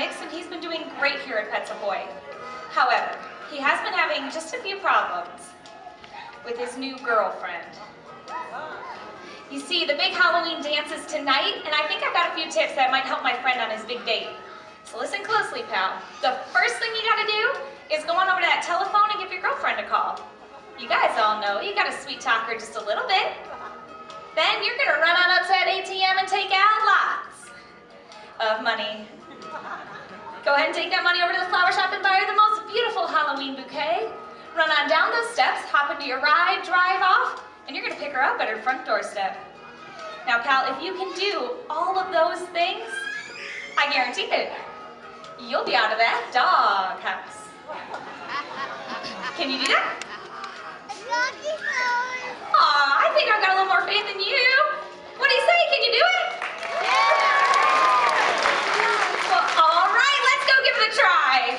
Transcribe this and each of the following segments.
mix, and he's been doing great here at Pets Ahoy. However, he has been having just a few problems with his new girlfriend. You see, the big Halloween dance is tonight, and I think I've got a few tips that might help my friend on his big date. So listen closely, pal. The first thing you gotta do is go on over to that telephone and give your girlfriend a call. You guys all know you gotta sweet talk her just a little bit. Then you're gonna run on up to that ATM and take out lots of money. Go ahead and take that money over to the flower shop and buy her the most beautiful Halloween bouquet. Run on down those steps, hop into your ride, drive off, and you're gonna pick her up at her front doorstep. Now, pal, if you can do all of those things, I guarantee it, you'll be out of that dog house. Can you do that? Aw, I think I've got a little more faith in you. What do you say? Can you do it? Well, all right, let's go give it a try.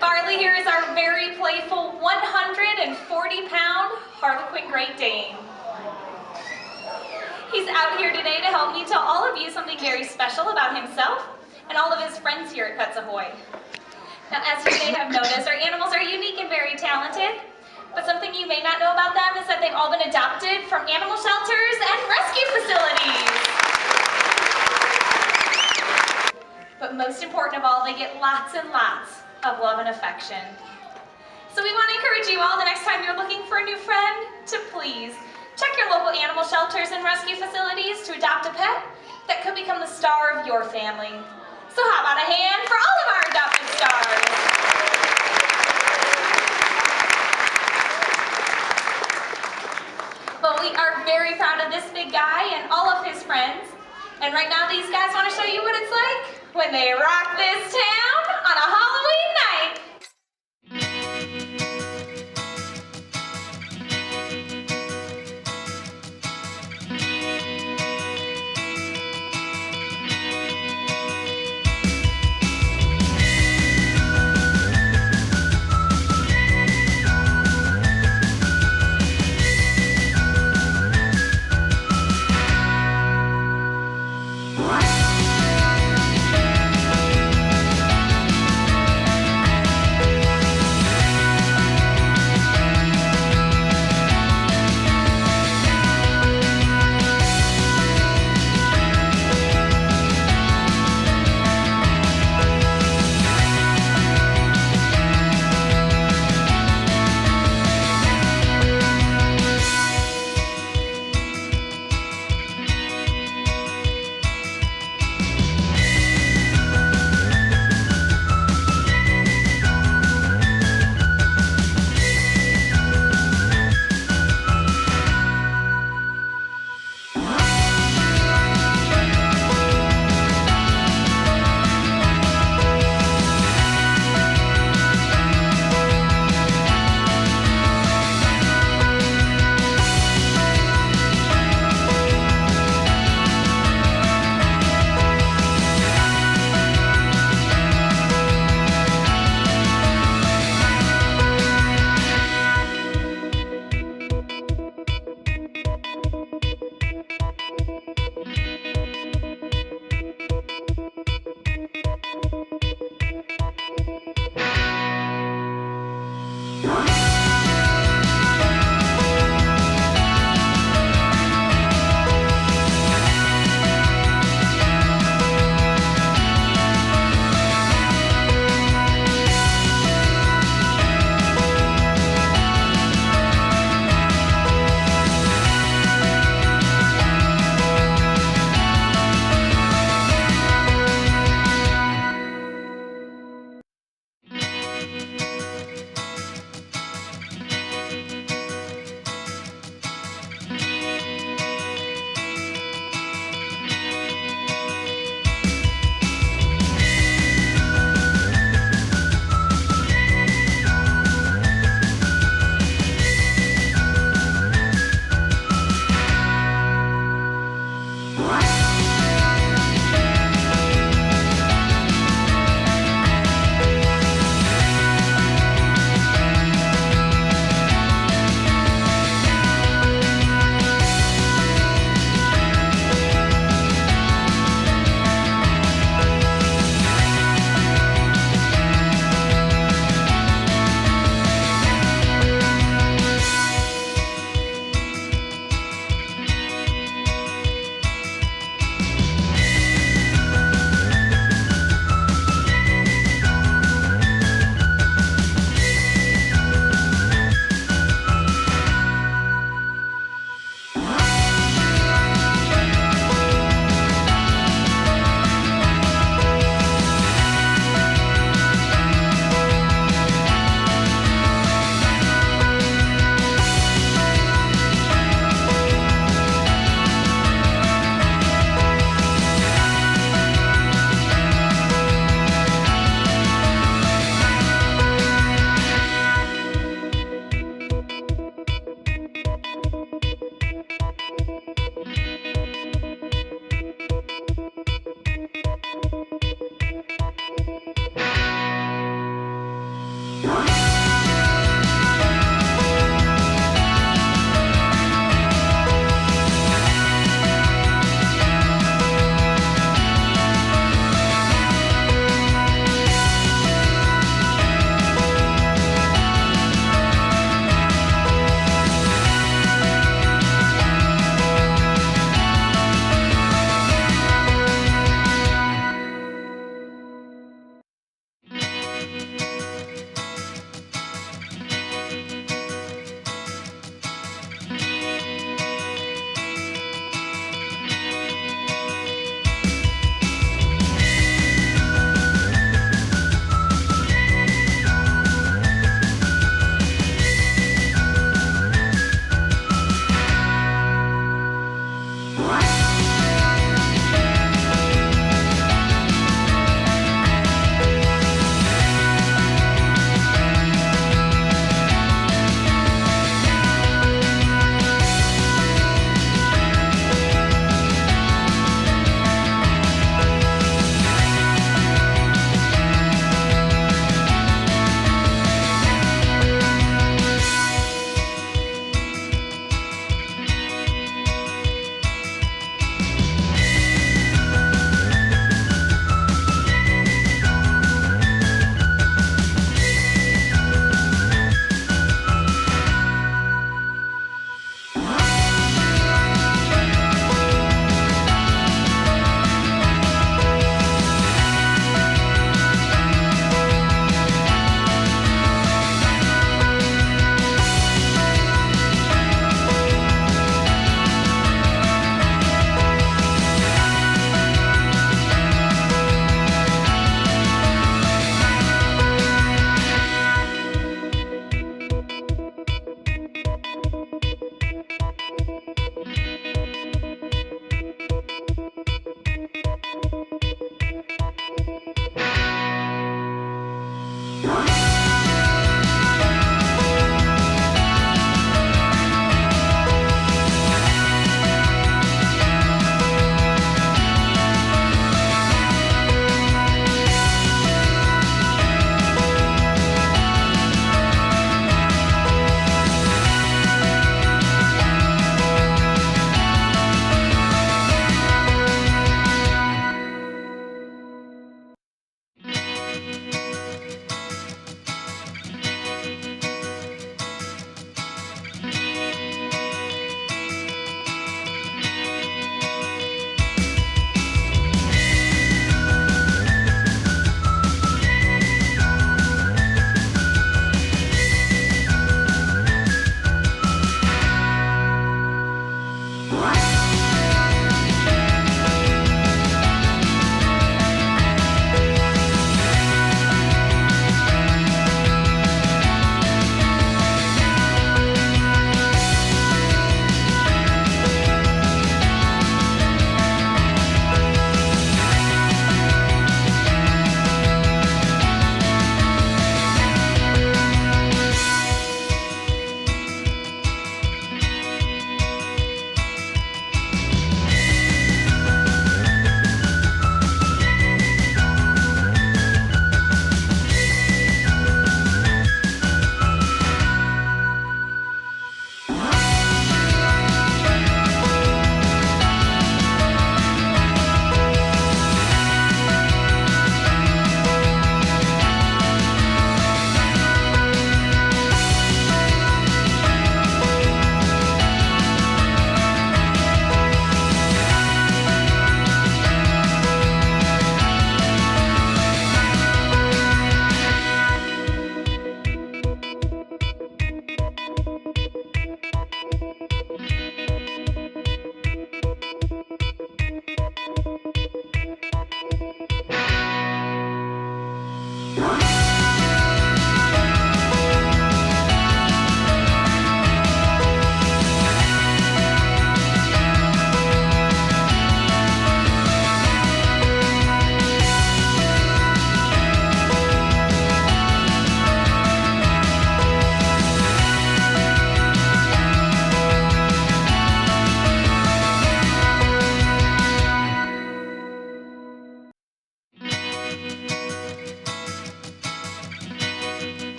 Barley here is our very playful 140-pound Harlequin Great Dane. He's out here today to help me tell all of you something very special about himself and all of his friends here at Pets Ahoy. Now, as you may have noticed, our animals are unique and very talented, but something you may not know about them is that they've all been adopted from animal shelters and rescue facilities. But most important of all, they get lots and lots of love and affection. So we want to encourage you all the next time you're looking for a new friend to please check your local animal shelters and rescue facilities to adopt a pet that could become the star of your family. So how about a hand for all of our adopted stars? Well, we are very proud of this big guy and all of his friends. And right now these guys want to show you what it's like when they rock this town on a Halloween night.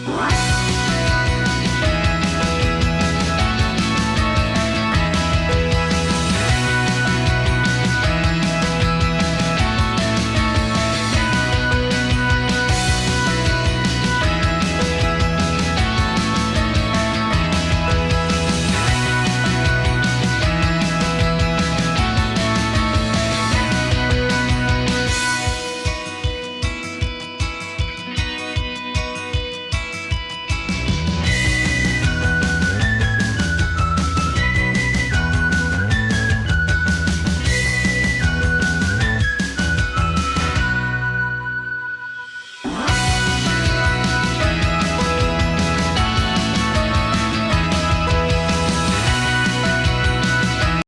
Right.